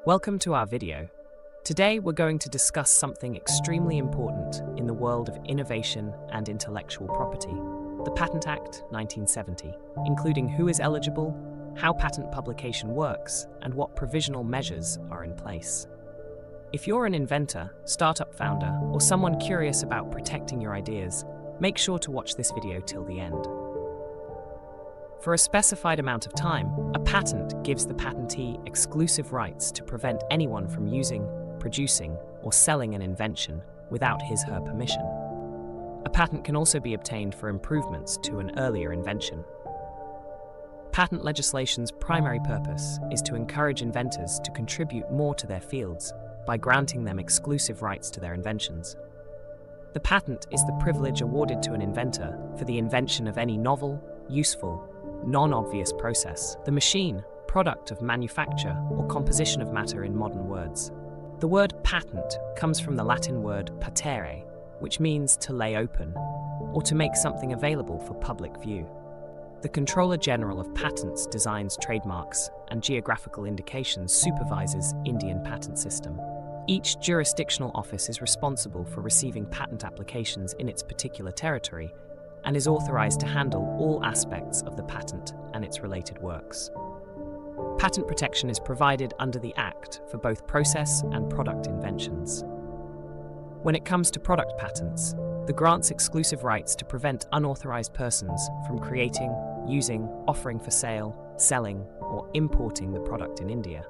Welcome to our video. Today we're going to discuss something extremely important in the world of innovation and intellectual property, the Patent Act 1970, including who is eligible, how patent publication works, and what provisional measures are in place. If you're an inventor, startup founder, or someone curious about protecting your ideas, make sure to watch this video till the end. For a specified amount of time, a patent gives the patentee exclusive rights to prevent anyone from using, producing, or selling an invention without his/her permission. A patent can also be obtained for improvements to an earlier invention. Patent legislation's primary purpose is to encourage inventors to contribute more to their fields by granting them exclusive rights to their inventions. The patent is the privilege awarded to an inventor for the invention of any novel, useful, non-obvious process, the machine, product of manufacture, or composition of matter in modern words. The word patent comes from the Latin word patere, which means to lay open, or to make something available for public view. The Controller General of Patents designs trademarks and geographical indications supervises Indian patent system. Each jurisdictional office is responsible for receiving patent applications in its particular territory and is authorized to handle all aspects of the patent and its related works. Patent protection is provided under the Act for both process and product inventions. When it comes to product patents, the grants exclusive rights to prevent unauthorized persons from creating, using, offering for sale, selling, or importing the product in India.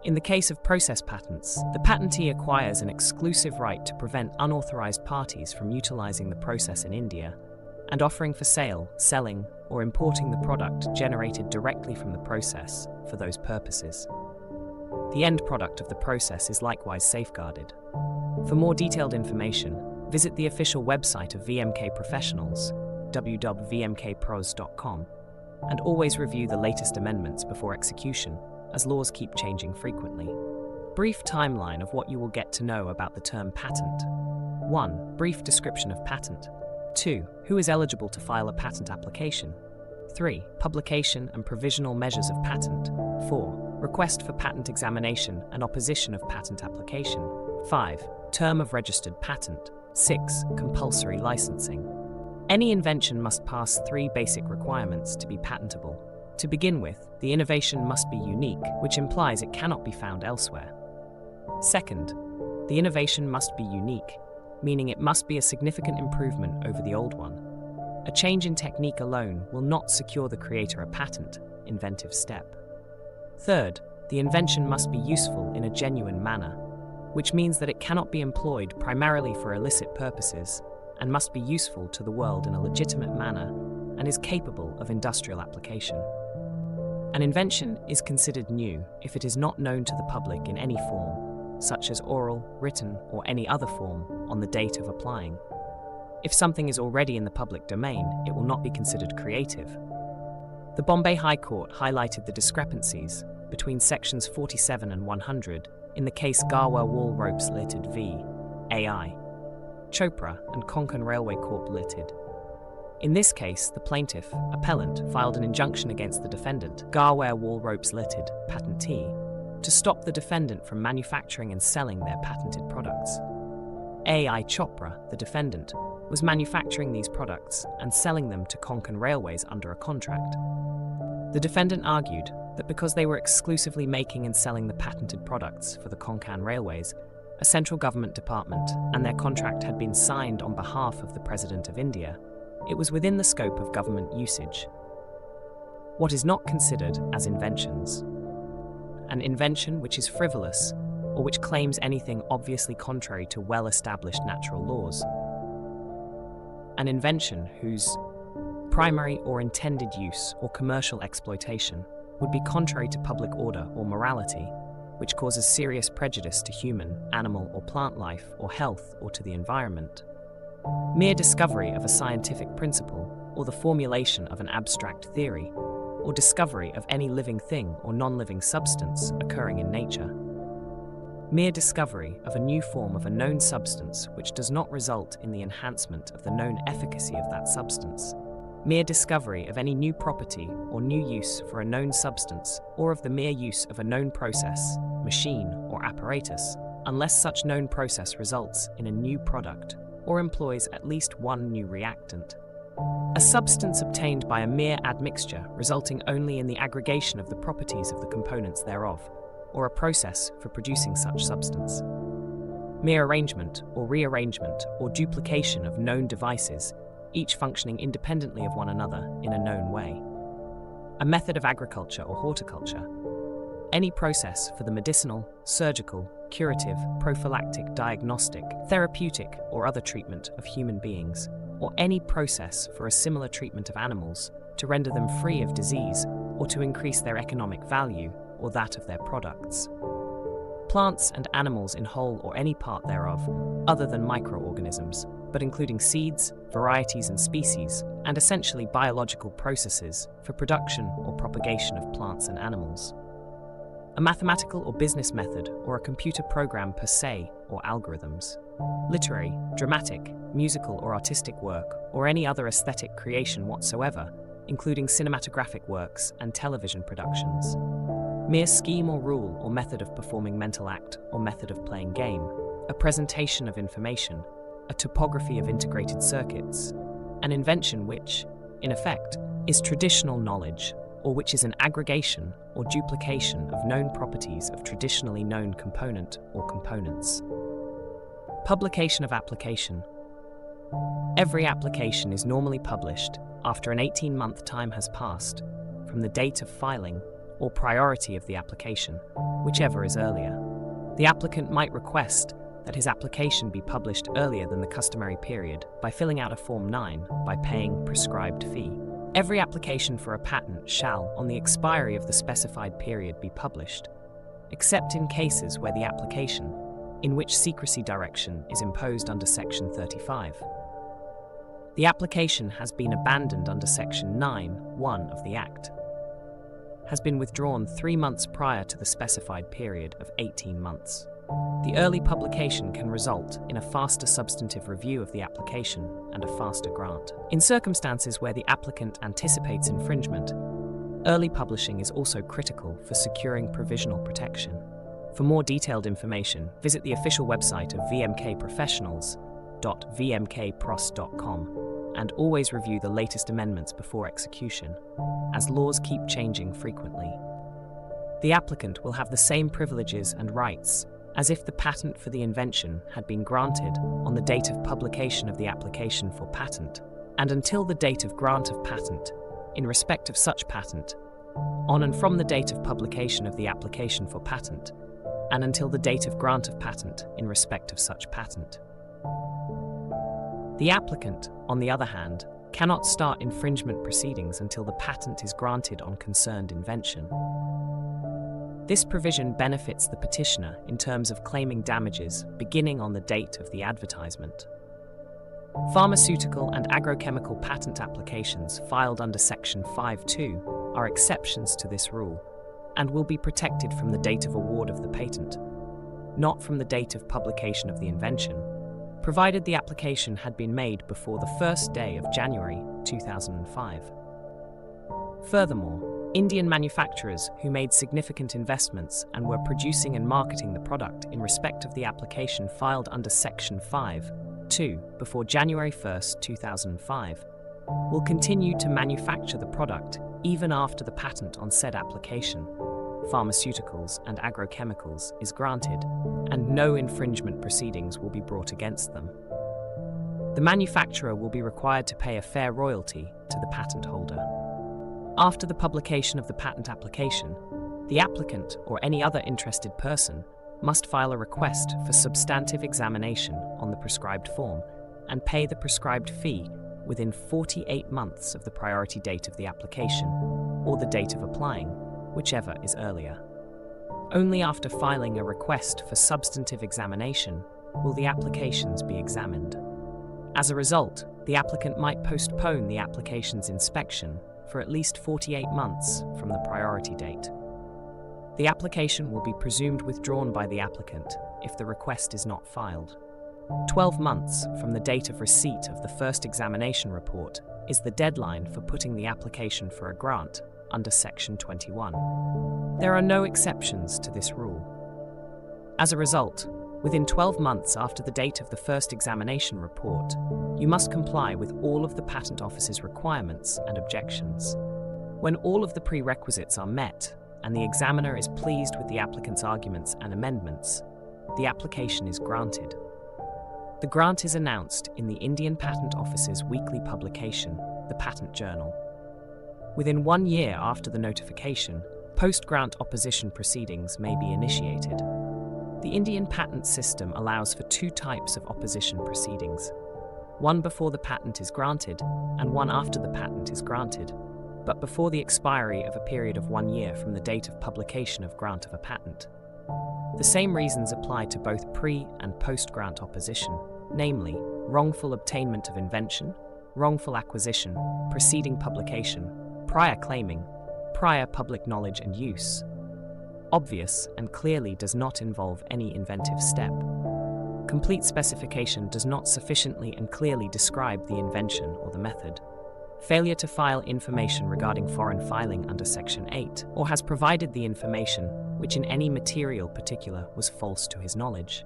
In the case of process patents, the patentee acquires an exclusive right to prevent unauthorized parties from utilizing the process in India and offering for sale, selling, or importing the product generated directly from the process for those purposes. The end product of the process is likewise safeguarded. For more detailed information, visit the official website of VMK Professionals, www.vmkpros.com, and always review the latest amendments before execution, as laws keep changing frequently. Brief timeline of what you will get to know about the term patent. 1. Brief description of patent. 2. Who is eligible to file a patent application? 3. Publication and provisional measures of patent. 4. Request for patent examination and opposition of patent application. 5. Term of registered patent. 6. Compulsory licensing. Any invention must pass 3 basic requirements to be patentable. To begin with, the innovation must be unique, which implies it cannot be found elsewhere. Second, the innovation must be unique, meaning it must be a significant improvement over the old one. A change in technique alone will not secure the creator a patent, inventive step. Third, the invention must be useful in a genuine manner, which means that it cannot be employed primarily for illicit purposes and must be useful to the world in a legitimate manner and is capable of industrial application. An invention is considered new if it is not known to the public in any form, such as oral, written, or any other form, on the date of applying. If something is already in the public domain, it will not be considered creative. The Bombay High Court highlighted the discrepancies between sections 47 and 100 in the case Garware Wall Ropes Limited v. AI, Chopra and Konkan Railway Corp Limited. In this case, the plaintiff, appellant, filed an injunction against the defendant, Garware Wall Ropes Limited, patentee, to stop the defendant from manufacturing and selling their patented products. AI Chopra, the defendant, was manufacturing these products and selling them to Konkan Railways under a contract. The defendant argued that because they were exclusively making and selling the patented products for the Konkan Railways, a central government department, and their contract had been signed on behalf of the President of India, it was within the scope of government usage. What is not considered as inventions? An invention which is frivolous or which claims anything obviously contrary to well-established natural laws. An invention whose primary or intended use or commercial exploitation would be contrary to public order or morality, which causes serious prejudice to human, animal, or plant life or health or to the environment. Mere discovery of a scientific principle or the formulation of an abstract theory or discovery of any living thing or non-living substance occurring in nature. Mere discovery of a new form of a known substance which does not result in the enhancement of the known efficacy of that substance. mere discovery of any new property or new use for a known substance, or of the mere use of a known process, machine, or apparatus, unless such known process results in a new product or employs at least one new reactant. A substance obtained by a mere admixture resulting only in the aggregation of the properties of the components thereof, or a process for producing such substance. Mere arrangement or rearrangement or duplication of known devices, each functioning independently of one another in a known way. A method of agriculture or horticulture. Any process for the medicinal, surgical, curative, prophylactic, diagnostic, therapeutic, or other treatment of human beings, or any process for a similar treatment of animals to render them free of disease or to increase their economic value or that of their products. Plants and animals in whole or any part thereof, other than microorganisms, but including seeds, varieties and species, and essentially biological processes for production or propagation of plants and animals. A mathematical or business method or a computer program per se or algorithms. Literary, dramatic, musical or artistic work, or any other aesthetic creation whatsoever, including cinematographic works and television productions. Mere scheme or rule or method of performing mental act or method of playing game, a presentation of information, a topography of integrated circuits, an invention which, in effect, is traditional knowledge, or which is an aggregation or duplication of known properties of traditionally known component or components. Publication of application. Every application is normally published after an 18-month time has passed from the date of filing or priority of the application, whichever is earlier. The applicant might request that his application be published earlier than the customary period by filling out a Form 9 by paying prescribed fee. Every application for a patent shall, on the expiry of the specified period, be published, except in cases where the application, in which secrecy direction is imposed under Section 35. The application has been abandoned under Section 9(1) of the Act, has been withdrawn 3 months prior to the specified period of 18 months. The early publication can result in a faster substantive review of the application and a faster grant. In circumstances where the applicant anticipates infringement, early publishing is also critical for securing provisional protection. For more detailed information, visit the official website of vmkprofessionals.vmkpros.com and always review the latest amendments before execution, as laws keep changing frequently. The applicant will have the same privileges and rights as if the patent for the invention had been granted on the date of publication of the application for patent, and until the date of grant of patent, in respect of such patent, on and from the date of publication of the application for patent, and until the date of grant of patent in respect of such patent. The applicant, on the other hand, cannot start infringement proceedings until the patent is granted on concerned invention. This provision benefits the petitioner in terms of claiming damages beginning on the date of the advertisement. Pharmaceutical and agrochemical patent applications filed under Section 5(2) are exceptions to this rule and will be protected from the date of award of the patent, not from the date of publication of the invention, provided the application had been made before the first day of January 2005. Furthermore, Indian manufacturers who made significant investments and were producing and marketing the product in respect of the application filed under Section 5(2) before January 1, 2005, will continue to manufacture the product even after the patent on said application, pharmaceuticals and agrochemicals, is granted, and no infringement proceedings will be brought against them. The manufacturer will be required to pay a fair royalty to the patent holder. After the publication of the patent application, the applicant or any other interested person must file a request for substantive examination on the prescribed form and pay the prescribed fee within 48 months of the priority date of the application or the date of applying, whichever is earlier. Only after filing a request for substantive examination will the applications be examined. As a result, the applicant might postpone the application's inspection for at least 48 months from the priority date. The application will be presumed withdrawn by the applicant if the request is not filed. 12 months from the date of receipt of the first examination report is the deadline for putting the application for a grant under Section 21. There are no exceptions to this rule. As a result, within 12 months after the date of the first examination report, you must comply with all of the Patent Office's requirements and objections. When all of the prerequisites are met and the examiner is pleased with the applicant's arguments and amendments, the application is granted. The grant is announced in the Indian Patent Office's weekly publication, the Patent Journal. Within 1 year after the notification, post-grant opposition proceedings may be initiated. The Indian patent system allows for 2 types of opposition proceedings, one before the patent is granted and one after the patent is granted, but before the expiry of a period of 1 year from the date of publication of grant of a patent. The same reasons apply to both pre- and post-grant opposition, namely wrongful obtainment of invention, wrongful acquisition, preceding publication, prior claiming, prior public knowledge and use. Obvious and clearly does not involve any inventive step. Complete specification does not sufficiently and clearly describe the invention or the method. Failure to file information regarding foreign filing under Section 8, or has provided the information which in any material particular was false to his knowledge.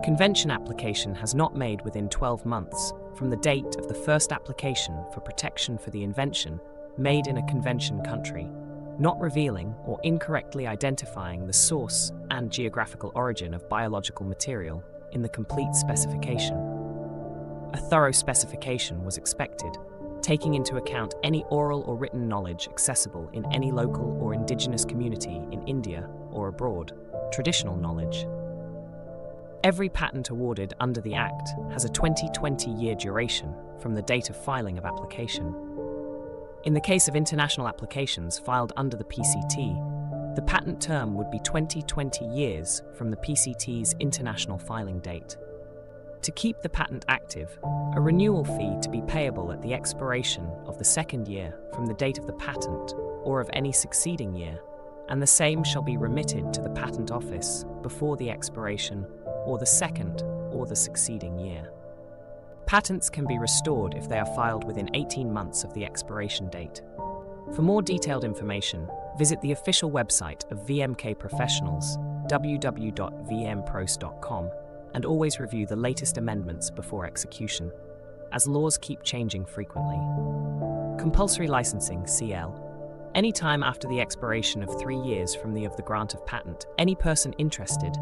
Convention application has not made within 12 months from the date of the first application for protection for the invention made in a convention country, not revealing or incorrectly identifying the source and geographical origin of biological material in the complete specification. A thorough specification was expected, taking into account any oral or written knowledge accessible in any local or indigenous community in India or abroad, traditional knowledge. Every patent awarded under the Act has a 20-year duration from the date of filing of application. In the case of international applications filed under the PCT, the patent term would be 20 years from the PCT's international filing date. To keep the patent active, a renewal fee to be payable at the expiration of the 2nd year from the date of the patent or of any succeeding year, and the same shall be remitted to the Patent Office before the expiration or the 2nd or the succeeding year. Patents can be restored if they are filed within 18 months of the expiration date. For more detailed information, visit the official website of VMK Professionals, www.vmpros.com, and always review the latest amendments before execution, as laws keep changing frequently. Compulsory licensing, CL. Any time after the expiration of 3 years from the grant of patent, any person interested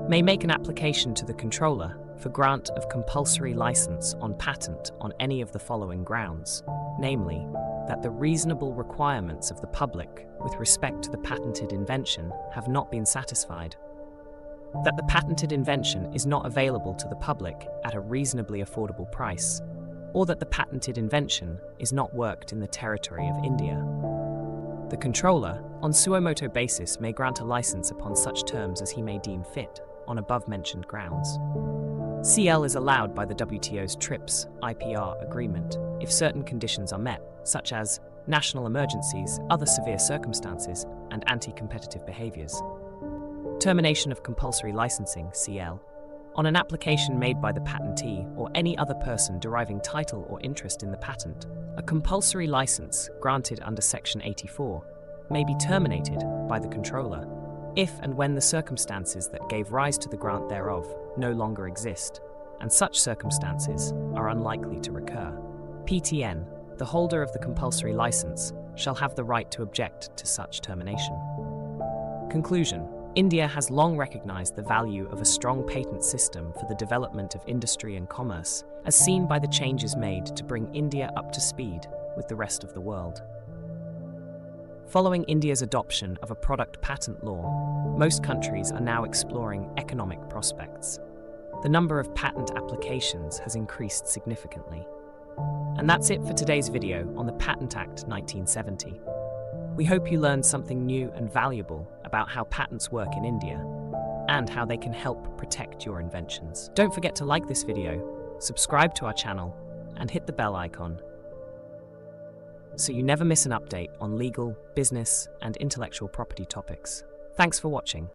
may make an application to the controller for grant of compulsory license on patent on any of the following grounds, namely, that the reasonable requirements of the public with respect to the patented invention have not been satisfied, that the patented invention is not available to the public at a reasonably affordable price, or that the patented invention is not worked in the territory of India. The controller, on suo motu basis, may grant a license upon such terms as he may deem fit, on above-mentioned grounds. CL is allowed by the WTO's TRIPS IPR agreement if certain conditions are met, such as national emergencies, other severe circumstances, and anti-competitive behaviors. Termination of compulsory licensing, CL. On an application made by the patentee or any other person deriving title or interest in the patent, a compulsory license granted under Section 84 may be terminated by the controller if and when the circumstances that gave rise to the grant thereof no longer exist, and such circumstances are unlikely to recur. PTN, the holder of the compulsory license, shall have the right to object to such termination. Conclusion. India has long recognized the value of a strong patent system for the development of industry and commerce, as seen by the changes made to bring India up to speed with the rest of the world. Following India's adoption of a product patent law, most countries are now exploring economic prospects. The number of patent applications has increased significantly. And that's it for today's video on the Patent Act 1970. We hope you learned something new and valuable about how patents work in India and how they can help protect your inventions. Don't forget to like this video, subscribe to our channel, and hit the bell icon so you never miss an update on legal, business, and intellectual property topics. Thanks for watching.